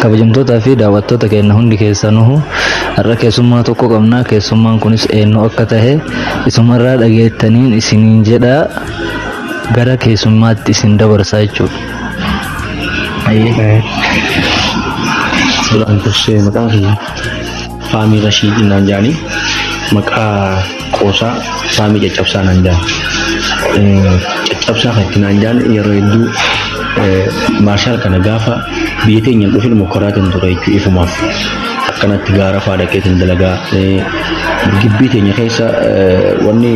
kabajamtootaa fi daawwattoota keenya hundi keessanuhu har'a keessummaa tokko qabna. Keessummaan kunis eenyu akka tahe isumarraa dhageettaniin isiniin jedha gara keessummaatti isin dabarsaa jechuudha. Suuraan tursee maqaan kiyya Faamii Rashiid naan jaani, maqaa qoosaa Faamii Caccabsaa naan jaani. Caccabsaa kan itti naan jaani yeroo hedduu maarshaal kana gaafa biyya teenya dhufe mokoraatiin ture jechuu ifumaaf akkanatti gaara faada keetiin dalagaa gibbii teenya keessa wanni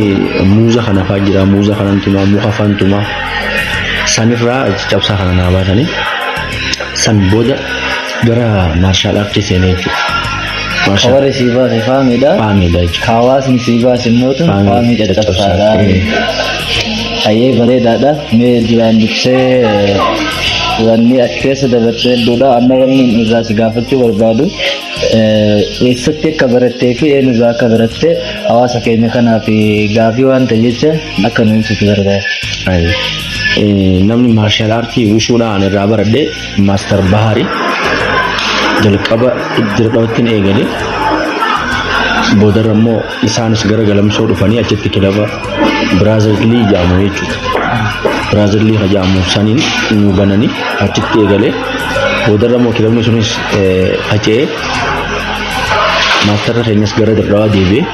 muuza kana faa jira, muuza kanan tumaa, muka faan tumaa sanirraa caccabsaa kana naa baasanii san booda gara maarshaal aartii seenee jechuudha. Warri si baase Faamiidha. Faamiidha jechuudha. Hawaasni si baase immoo Faamii Caccabsaadha. Hayyee bareedaadha. Mee duraan dursee wanni as keessa dabarsee hedduudha. Amma wanni irraa si gaafachuu barbaadu eessatti akka barattee fi eenyurraa akka barattee hawaasa keenya kanaaf gaafii waan ta'e jecha akka nuyi sitti barbaada. Namni maarshaal aartii wushuudhaan irraa baradhee maastar Baharii jalqabattiin eegale boodarra immoo isaanis gara galamsoo dhufanii achitti kilaba Biraazilii jaamu jechuudha. Biraazilii jaamu saniin nu bananii achitti eegale boodarra immoo kilabni sunis faca'ee maastarra keenyas gara Dirree deebi'ee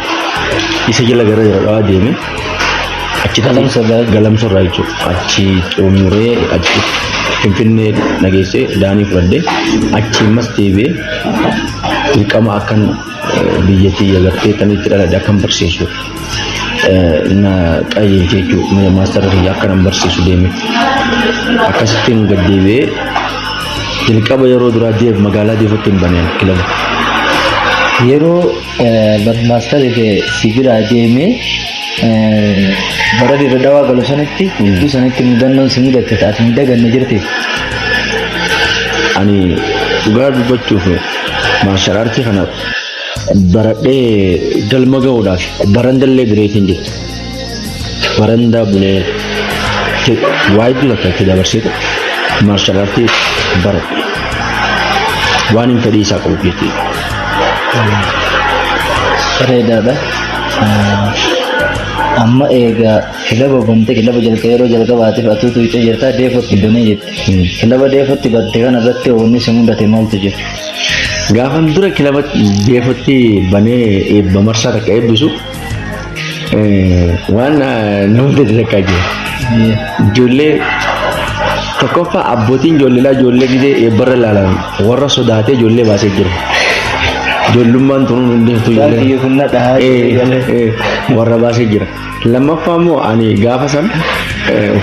isa jala gara Dirree deemee achitti galamsorraa jechuudha. Achi xumuree achi Finfinnee nageessee daanii fudhadhee achi ammas deebi'ee dirqama akkan biyyattii agartee tanitti dhaladhe akkan barsiisu na qajeelche jechuudha. Maastara kiyya akkanan barsiisu deeme akkasittiin gad deebi'ee jalqaba yeroo duraa deef magaalaa deefatti hin baneen kilaba. Yeroo maastara kee si biraa deemee bara Dirree Dhawaa galu sanatti iddoo sanatti mudannoon si mudate taate miidhaganna jirti. Ani dhugaa dubbachuuf maarshaal aartii kana baradhee galma ga'uudhaaf barandallee bireetiin jirti. Barandaa bulee waa'ee dura kan itti dabarseetu maarshaal aartii baradhe waan hin fedhii isaa qabu jechuudha. Bareedaadha. Amma egaa kilaba bantee kilaba yeroo jalqabaatiif atuutu itti jirtaa deefatti banee jetti. Kilaba deefatti batte kana irratti wanni si mudate maaltu jira? Gaafan dura kilaba deefatti banee eebba marsaa takka eebbisu waan nama dadilakkaa jira. Ijoollee tokkoffaa abbootiin ijoollee gidee eebbarra ilaalan warra sodaatee ijoollee baasee jira. Ijoollummaan tunuun hundeeftu warra baasee jira. Lammaffaa immoo ani gaafa san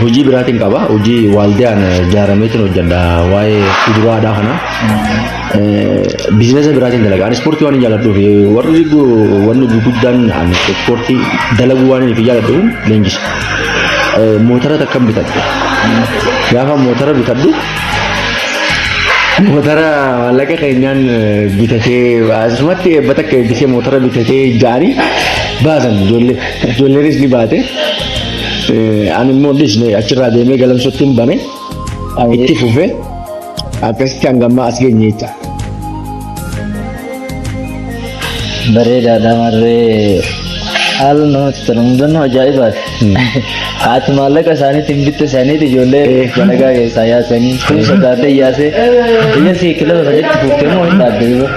hojii biraatiin qaba. Hojii waaldaan ijaarameetiin hojjedha waa'ee kuduraadhaa kana. Biizinesa biraatiin dalaga. Ani ispoortii waan hin jaalladhuuf wanni guguddaan ani ispoortii dalaguu waan hin jaalladhuuf leenjisa. Motora takkan bitadhe. Gaafa motora bitadhu motora maallaqa keenyaan bitatee asumatti eebbata akka eebbisee motora bitatee jaanii baasan ijoollenis ni baate. Ani immoo achirraa deemee galamsootti hin bane itti fufee akkasitti hangammaa as geenye jecha. Bareedaadha marree haala namatti tolu mudannoo ajaa'ibaati. Haati maallaqa isaaniitiin bitta isaaniiti ijoollee dalagaa keessaa yaasanii kun sodaatee yaasee biyya si kilaba sadiitti fuuftee moo hin dhaabbiru?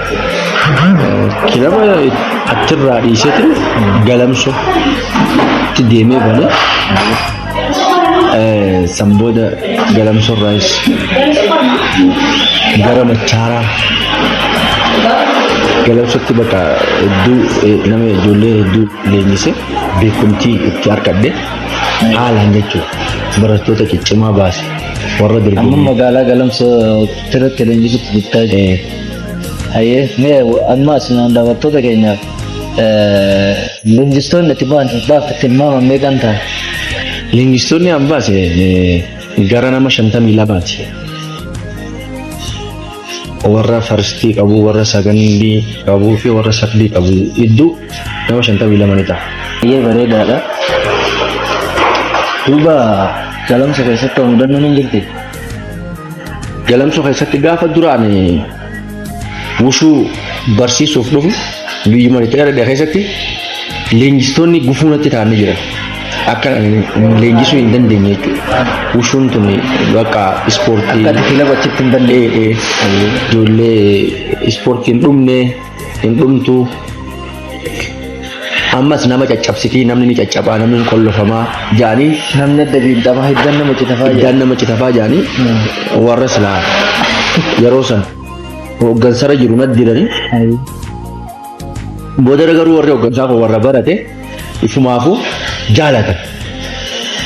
Kilaba achirraa dhiiseeti galamsoo itti deemee bane san booda galamsoorraas gara Machaaraa galamsootti bakka hedduu nama ijoollee hedduu leenjise beekumtii itti argadhe haalaan jechuudha. Barattoota ciccimaa baase warra dirgomee. Amma magaalaa galamsoo irratti leenjisutti bittaa jiru. Hayyee mee amma asinaan daawwattoota keenyaaf leenjistoonni itti baafte tilmaama meeqan ta'a? Leenjistoonni an baase gara nama 52ti. Warra farstii qabu, warra sagandii qabu fi warra sardii qabu hedduu nama 52 ni ta'a. Hayyee bareedaadha. Duuba galamsa keessatti mudannoo ni jirti. Galamsoo keessatti gaafa duraan wushuu barsiisuuf dhufu biyyi Itoophiyaa keessatti leenjistoonni gufuunatti ta'anii jiran. Akka leenjisuu hin dandeenye jechuudha. Wushuun tun bakka ispoortii. Akka kilaba achitti hin dandeenye. Ijoollee ispoortii hin dhumtu. Ammas nama caccabsitii namni ni caccabaa namni ni kollofamaa jaanii. Namni adda biinxamaa hiddaan nama citafaa jaanii. Hiddaan nama citafaa jaanii warra silaa yeroo san hooggansarra jiru naddiranii. Booda garuu warri hooggansaa kun warra barate ifumaafuu jaalatan.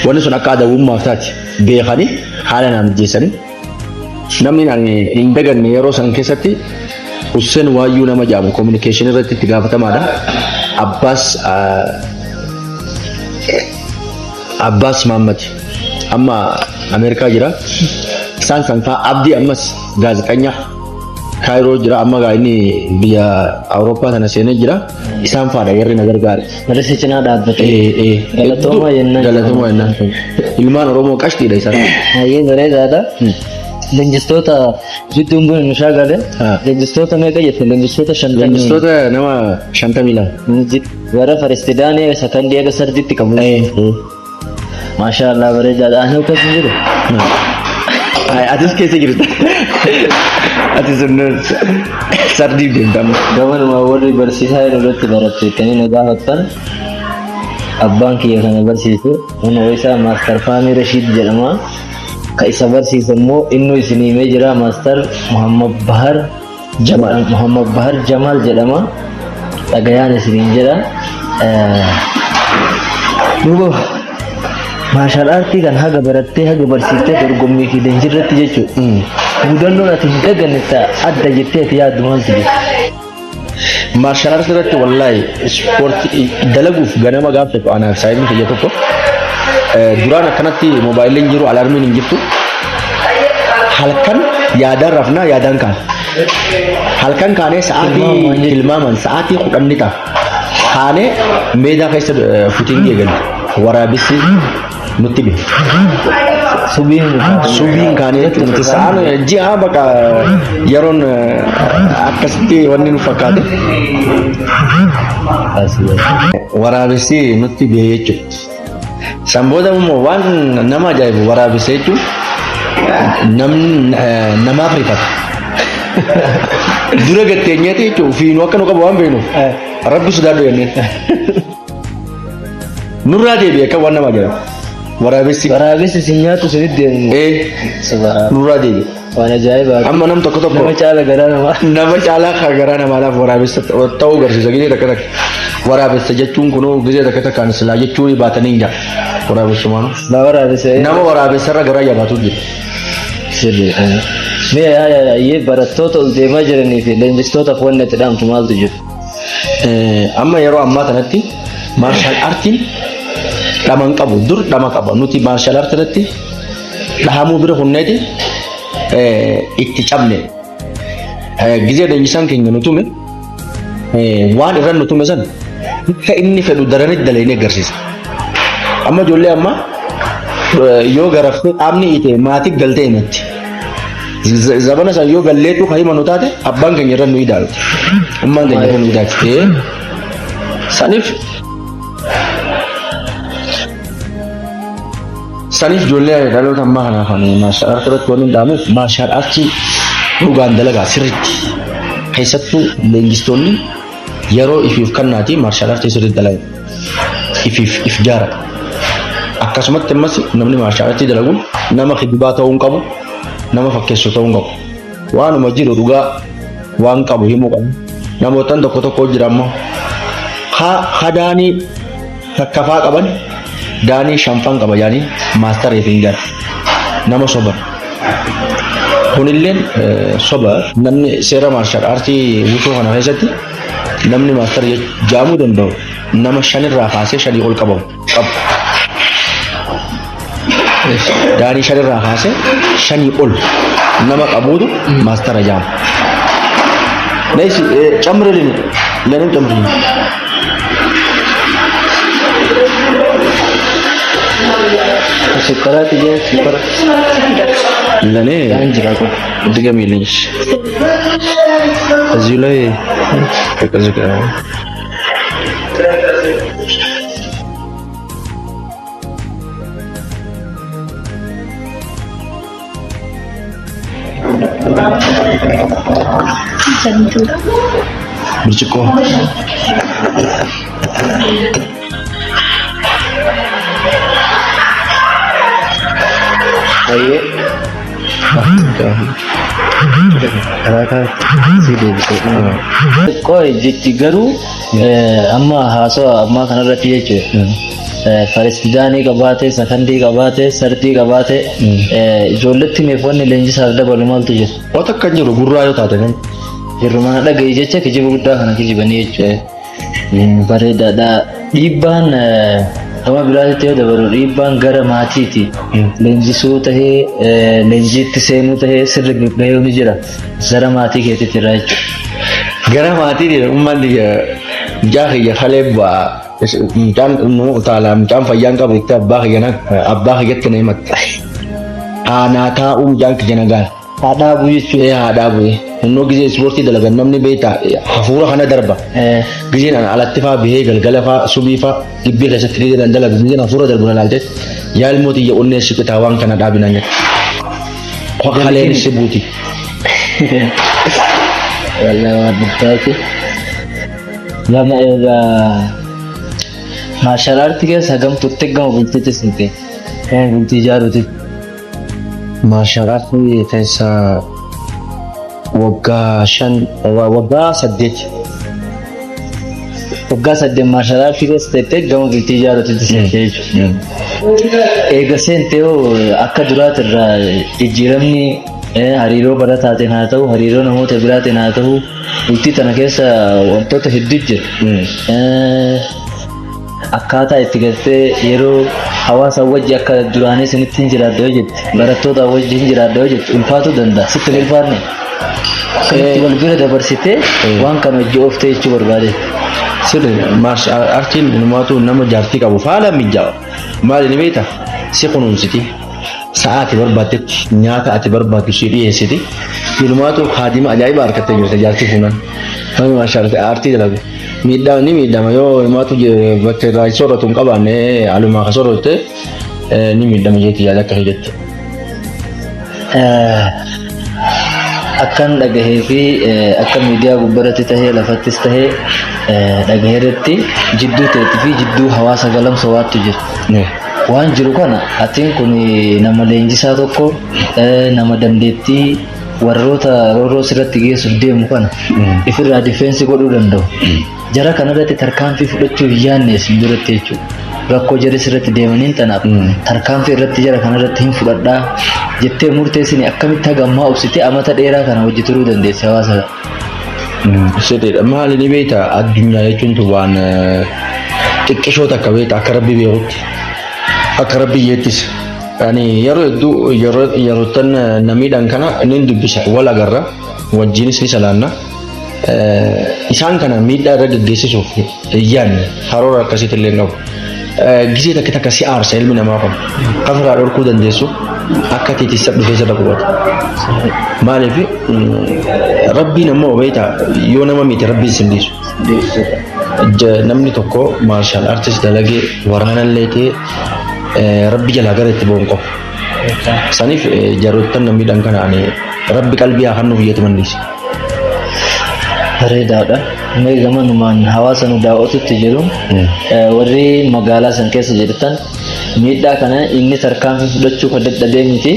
Wanni sun akka adawummaaf taati beekanii haala naan jeessanii. Namni hin daganne yeroo san keessatti Hussein Waayyuu nama jedhamu communication irratti itti gaafatamaadha. Abbas Muhammad amma Ameerikaa jira. Isaan san fa'aa Abdii ammas gaazexeenya Kaayiroo jira amma inni biyya Awurooppaa sana seenee jira. Isaan fa'aadha warri na gargaare. Madrasa cinaa dhaabbatee. Galatoomaa jennaan. Ilmaan Oromoo qashtiidha isaan. Hayyee bareedaadha. Leenjistoota jidduun buna nu shaagale. Leenjistoota meeqa jette? Leenjistoota 50. Leenjistoota nama 52. Warra Faristidaanii sakandii eega sardiitti qabu. Maashaallah bareedaadha. Ani akkas jiru. Atis keessa jirta. Ati sun sardii deemtamu. Gamanuma warri barsiisaa irratti baratteettanii na gaafattan abbaan kiyya kana barsiisu nama isaa Maastar Faamii Rashiid jedhama. Ka isa barsiisa immoo inni isin himee jira Maastar Muhammad Bahar Jamal jedhama. Dhagayaan isiniin jira. Duuba maashal aartii kan haga barattee haga barsiiftee dorgommii fi leenjirratti jechuudha. Mudannoon ati hin daganne adda jettee ati yaaddu maaltu jira? Maashal aartii irratti wallaahi ispoortii dalaguuf ganama gaafate anaaf saayinii kiyya tokko duraan akkanatti moobaayiliin jiru alaarmiin hin jirtu. Halkan yaadaan rafnaa yaadaan kaan. Halkan kaanee sa'aatii tilmaaman sa'aatii 10 ta'a. Kaanee meedaa keessa fuutingii eegalle waraabessi nutti bihe. Subiin kaanee jechuun sa'aan ji'a bakka yeroon akkasitti wanni nu fakkaate. Waraabessi nutti bihe jechuudha. Sanbooda immoo waan nama ajaa'ibu waraabessa jechuun namaaf rifata. Dura gatteenyeeti jechuun fiinuu akka nu qabu waan beeknuuf rabbi sodaadhu jenneen. Nurraa deebi'e kan waan nama ajaa'ibu. Waraabessi si nyaatu sirriitti deemu. Nurraa deebi'e. Waan ajaa'ibaa. Amma nam tokko nama caala garaa namaa. Nama caalaa garaa namaadhaaf waraabessa ta'uu agarsiisa gizee takka takka. Waraabessa jechuun kunoo gizee takka takkaan silaa jechuun baatanii hin jaa. Waraabessumaan. Nama waraabessarra garaa jabaatu jira. Mee barattoota ol deemaa jiranii fi leenjistoota wanni itti dhaamtu maaltu jiru? Amma yeroo ammaa kanatti maarshaal aartiin dhaman qabu dur dhama qaba nuti maarshaal aartii irratti dhahamuu bira hunneeti itti cabne gizee leenjisaan keenya nu tume waan irra nu tume san akka inni fedhu daranitti dalaynee agarsiisa. Amma ijoollee amma yoo garaftee qaamni ite maatii galtee himatti. Zabana san yoo galleetu hima nu taate abbaan keenya irra nu hidhaalti. Ammaan keenya irra nu hidhaalti. Saniif ijoollee dhaloota ammaa kanaa kan maarshaal aartii irratti waan hin dhaameef maarshaal aartii dhugaan dalagaa sirriitti. Keessattuu leenjistoonni yeroo ifiif kannaati maarshaal aartii sirriitti dalaga. If jaara. Akkasumatti ammas namni maarshaal aartii dalaguun nama kibbaa ta'uu hin qabu, nama fakkeessu ta'uu hin qabu. Waanuma jiru dhugaa waan qabu himuu qabu. Namootaan tokko tokko jira ammoo daanii takkafaa qaban daanii shanfan qaba yaani maastar eetiin jira. Nama soba. Kunilleen soba namni seera maarshaal aartii wuxuu kana keessatti namni maastar jaamuu danda'u nama 5 irraa kaasee 5 ol qabamu qabu. Daanii 5 irraa kaasee 5 ol nama qabuutu maastara jaama. Leesi camrelini lenin camrelini. Sekarang dia sekarang. Lene. Jangan jika aku. 3 miliar. እዚሁ ላይ ከዚህ ጋር ብርጭቆ አየ ቆይ ጅጅገሩ አማ ሀሶ አማ ከነረት የች ፈረስቲዳኒ ቀባቴ ሰከንዲ ቀባቴ ሰርዲ ቀባቴ ጆለቲ ሜፎን ለንጂ ሳርደ በሉማልቱ ጅ ወተከኝሩ ጉራዮ ታተን ይሩማና ደገ ይጀቸ ከጅብ ጉዳ ከነ ከጅበኒ የች በረዳዳ ዲባን ከማ ብላቴ ተው ደበሩ ዲባን ገረ ማቲቲ ለንጂ ሱ ተሄ ለንጂ ተሰሙ ተሄ ስርግ በየው ንጅራ ዘረ ማቲ ከቲ ትራይች ገረ ማቲ ኡማን ጃኺ ኸለባ ምጫን ኑ ታላ ምጫን ፈያን ቀብ ይታ ባህ የና አባህ የት ነው መጣ አናታ ጃንክ ጀነጋል አዳቡ ይቹ አዳቡ እኖ ጊዜ ስፖርት ደለገን ነምኒ ቤታ ሐፉራ ኸነ ደርባ ጊዜና አላጥፋ ብሄ ገልገለፋ ሱቢፋ ግቢ ለሰትሪ ደንደላ ጊዜና ሐፉራ ደርቡና ላልተ ያልሞት የኡኔ ስቅታ ዋን ከና ዳቢናኛ ወኸሌን ሲቡቲ ወላ ወድታቲ ለማ ማርሻል አርት के सगम तुत्तेगम बुलते सिंते है बुलती जारुती ማርሻል አርት የተሳ ወጋ ሸን ወጋ ሰደት ማርሻል አርት के तुत्तेगम बुलती जारुती सिंते एगसेंतेओ akka duraatirra jijjiiramni hariiroo barataatiin haa ta'u hariiroo namoota biraatiin haa ta'u bultii tana keessa wantoota hedduu jira akkaataa itti galtee yeroo hawaasa wajji akka duraanii sinitti hin jiraadde hojjette barattoota wajji hin jiraadde hojjette ulfaatuu danda'a sitti hin ulfaanne akkamitti wal bira dabarsitee waan kana hojii ooftee jechuu barbaade sirri maarshal aartiin ilmaatu nama jaartii qabu faala mijaa'u maali ni beekta si kunuunsiti sa'aati barbaaddetti nyaata ati barbaaddu si dhiyeessiti ilmaatu haadima ajaa'iba harkattee jirte jaartii fuunan namni maarshal aartii dalagu miidhaa ni miidhama yoo ilmaatu bakka irraa sooratu hin qabaanne alumaa ka soorotte ni miidhama jeetii yaada akka hidhatte. akkan dhagahee fi akka miidiyaa gubbaratti tahee lafattis tahee dhagaheeratti jidduu ta'etti fi jidduu hawaasa galamsa waattu jira. Waan jiru kana atiin kun nama leenjisaa tokko nama dandeettii warroota rooroo sirratti geessuuf deemu kana ifirraa difeensi godhuu danda'u. Jara kanarratti tarkaanfii fudhachuuf yaannees duratti jechuudha. Rakkoo jarri sirratti deemaniin tanaaf tarkaanfii irratti jara kanarratti hin fudhadhaa jettee murteessini akkamitti hagammaa obsitee amata dheeraa kana hojii turuu dandeesse hawaasa. Sedheedha maali ni beektaa addunyaa jechuun waan xiqqishoota akka beektaa akka rabbi beekutti akka rabbi yeettis. Yani yeroo hedduu yeroo tan namiidhaan kana inni dubbisa wal agarra wajjinis ni salaanna. Isaan kana miidhaa irra gaggeessisuuf yaanne haroora akkasitti illee qabu. Gisee takka takka si aarsa ilmi namaa qabu. Kafaraa dhorkuu dandeessu akka tiitisa dhufee sada qubata. Maaliif rabbiin ammoo beektaa yoo nama miti rabbiin sin dhiisu. Namni tokko maarshaal aartist dalagee waraanallee ta'ee rabbi jalaa gara itti boon qabu. Saniif jaroottan namiidhaan kana rabbi qalbii haa kennuuf iyyatu mandhiisa. Bareedaadha. Mee gamanumaan hawaasa nu daawwatutti jiru warri magaalaa san keessa jirtan miidhaa kana inni tarkaanfii fudhachuu kan dadhabee miti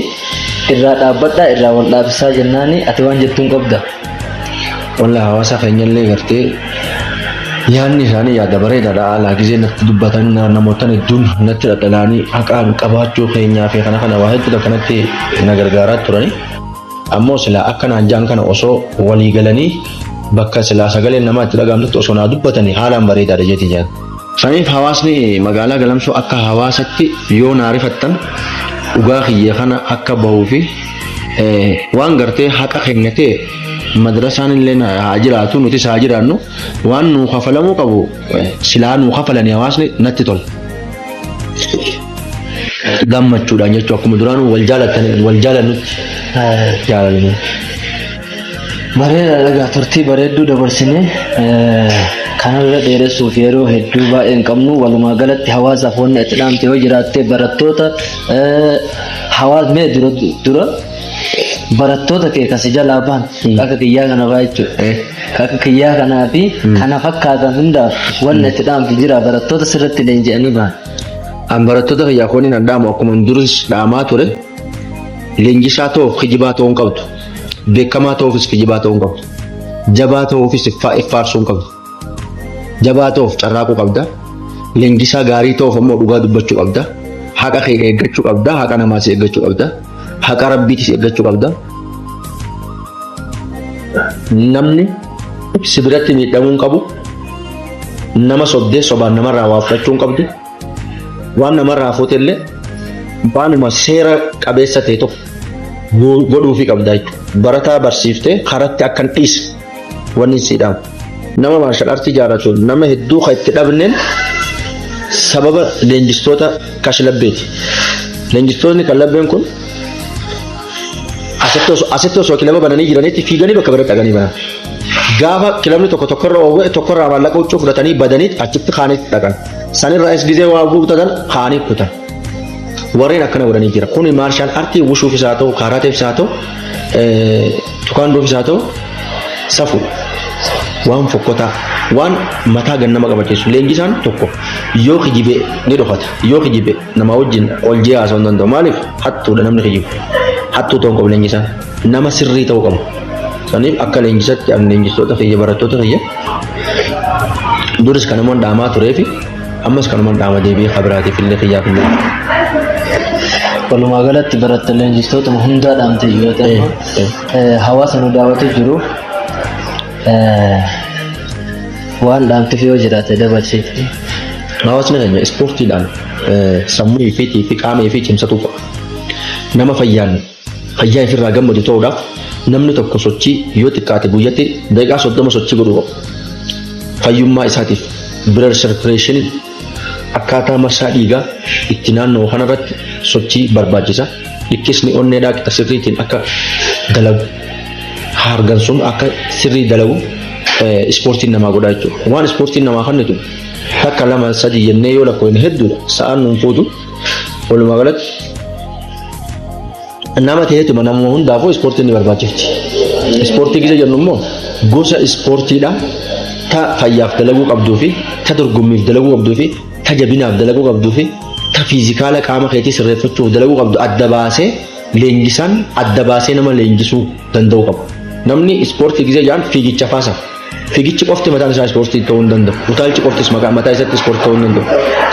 irraa dhaabbadhaa irraa wal dhaabsisaa jennaani ati waan jettuun qabda. Walaa hawaasa keenyallee gartee yaanni isaanii yaada bareedaadha. Alaa gisee natti dubbatan namoota hedduun natti dhadhalaanii haqaan qabaachuu keenyaa fi kana waa hedduu kanatti na gargaaraa turani. Ammoo silaa akka naanjaan kana osoo walii galanii bakka silaa sagaleen namaa itti dhagahamtutti osoo naa dubbatanii haalaan bareedaadha jeetii jaan. Saniif hawaasni magaalaa galamsoo akka hawaasatti yoo naa rifattan dhugaa kiyya kana akka bahuu fi waan gartee haqa kennatee madrasaan illee haa jiraatu nutis haa jiraannu waan nuu kafalamuu qabu silaa nuu kafalanii hawaasni natti tola. Gammachuudhaan jechuu akkuma duraanuu wal jaalannutti jaalalanii. Bareeda dhagaa turtii bareedduu dabarsinee kanarra dheeressuuf yeroo hedduu baay'ee hin qabnu. Walumaa galatti hawaasaaf wanna itti dhaamte yoo jiraatte barattoota hawaasa mee dura barattoota kee kasi jalaa baan akka kiyyaa kana baa jechuudha. Akka kiyyaa kanaa fi kana fakkaatan hundaaf wanna itti dhaamte jira barattoota sirratti leenji'anii baan. An barattoota kiyyaa kooniin an dhaamu akkuma duris dhaamaa ture leenjisaa ta'uuf kijibaa ta'uu hin qabdu. Beekamaa ta'uufis kijibaa ta'uu hin qabdu. Jabaa ta'uufis iffaarsuu hin qabdu. Jabaa ta'uuf carraaquu qabda. Leenjisaa gaarii ta'uuf ammoo dhugaa dubbachuu qabda. Haqa kee eeggachuu qabda. Haqa namaas eeggachuu qabda. Haqa rabbiitis eeggachuu qabda. Namni si biratti miidhamuu hin qabu. Nama sobdee sobaan namarraa waa fudhachuu hin qabdu. Waan namarraa fuute illee waanuma seera qabeessa ta'e tokko godhuufii qabda jechuudha. Barataa barsiiftee karatti akka hin dhiisne wanni siidhamu. Nama maarshal aartii jaallatu nama hedduu kan itti dhabneen sababa leenjistoota kashlabbeeti. Leenjistoonni kashlabbeen kun asitti osoo kilaba bananii jiranitti fiiganii bakka bira dhaqanii banan. Gaafa kilabni tokkorraa maallaqa huccuu fudhatanii badanii achitti kaanitti dhaqan. Sanirraas gizee waa guutatan kaanii kutan. Warreen akkana godhanii jira. Kuni maarshaal aartii wushuufis haa ta'u, kaaraateefis haa ta'u, tukaandoofis haa ta'u, safu waan fokkotaa, waan mataa gannama qabachiisu. Leenjisaan tokko yoo kijibee ni dhokata. Yoo kijibee nama wajjin ol jee haasa'uu hin danda'u. Maaliif hattuudha namni kijibu. Hattuu ta'uu qabu leenjisaan. Nama sirrii ta'uu qabu. Saniif akka leenjisatti ani leenjistoota kiyya barattoota kiyya duris kanumaan dhaamaa turee fi ammas kanumaan dhaama deebi'ee kabiraatiif illee kiyyaaf illee. Walumaa galatti barattoota leenjistoota hundaa dhaamte yoo ta'u hawaasa nu daawwatu jiru waan dhaamteef yoo jiraate dabarsiiti. Hawaasni keenya ispoortiidhaan sammuu fi qaama fi cimsatu qaba. Nama fayyaa ofirraa gammadu ta'uudhaaf namni tokko sochii yoo xiqqaate guyyatti daqiiqaa 30 sochii godhuu qaba. Fayyummaa isaatiif blood circulation akkaataa marsaa dhiigaa itti naannoo kanarratti sochii barbaachisa. Dhikkisni onneedhaa qixa sirriitiin akka dalagu hargansuun akka sirrii dalagu ispoortiin namaa godhaa jechuudha. Waan ispoortiin namaa kennitu takka lama sadii jennee yoo lakkoofne hedduudha. Sa'aan nuun fuutu walumaa galatti nama ta'eetu nama hundaafuu ispoortiin ni barbaachifti. Ispoortii gisa jennu immoo gosa ispoortiidha ta fayyaaf dalaguu qabduu fi ta dorgommiif dalaguu qabduu fi ta jabinaaf dalaguu qabduu fi ta fiizikaala qaama keetii sirreeffachuuf dalaguu qabdu adda baasee leenjisaan adda baasee nama leenjisuu danda'u qaba. Namni ispoortii gisa jaan fiigicha faasa. Fiigichi qofti mataan isaa ispoortii ta'uu hin danda'u. Utaalchi qoftis mataa isaatti ispoortii ta'uu hin danda'u.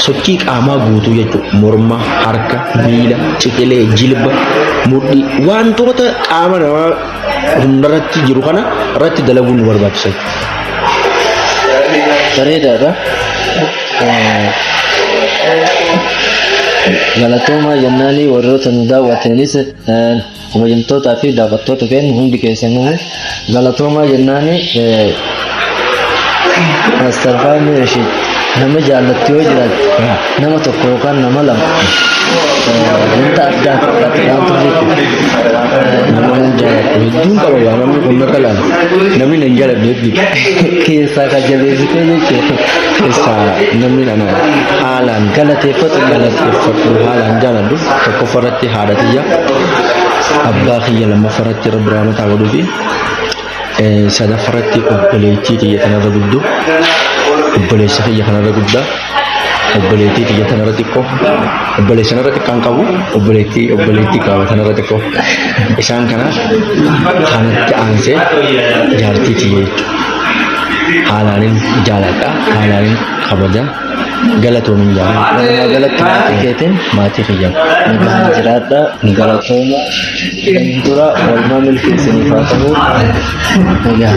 Sochii qaamaa guutuu jechuudha. Morma, harka, miila, ciqilee, jilba, mudhii wantoota qaama namaa hundarratti jiru kana irratti dalaguun nu barbaachisa. Bareedaadha. Galatoomaa jennaanii warroota nu daawwatanis kabajamtootaa fi daawwattoota keenya hundi keessanuu galatoomaa jennaanii Master Fahmi Rashid nama jaallatti yoo jiraate nama tokko yookaan nama lama wanta addaa fakkaatu dhaamtu jechuudha. Nama hin jaalladhu hedduun qaba yaa namni kun akka laala namni hin jaalladhu hedduu keessaa kan jabeessitee jechuudha. keessaa namni ana haalaan Galateeffatu haalaan jaalladhu tokkoffarratti haadha tiyya abbaa kiyya lammaffarratti rabbi rahmataa godhuu fi sadaffarratti obboleettii tiyya kanarra guddoo obboleessa kiyya kanarra guddaa obboleettii tiyya kanarra xiqqoo obboleessa kanarra xiqqaan qabu obboleettii qaba kanarra xiqqoo isaan kana kanatti aansee jaartii tiyya jechuudha. Haalaanin jaaladha haalaanin kabaja galatoomin jaalladha. Galatti maatii keetiin maatii kiyya nagaan jiraadha galatooma dura walmaa milkeessaniif haa ta'u nagaa.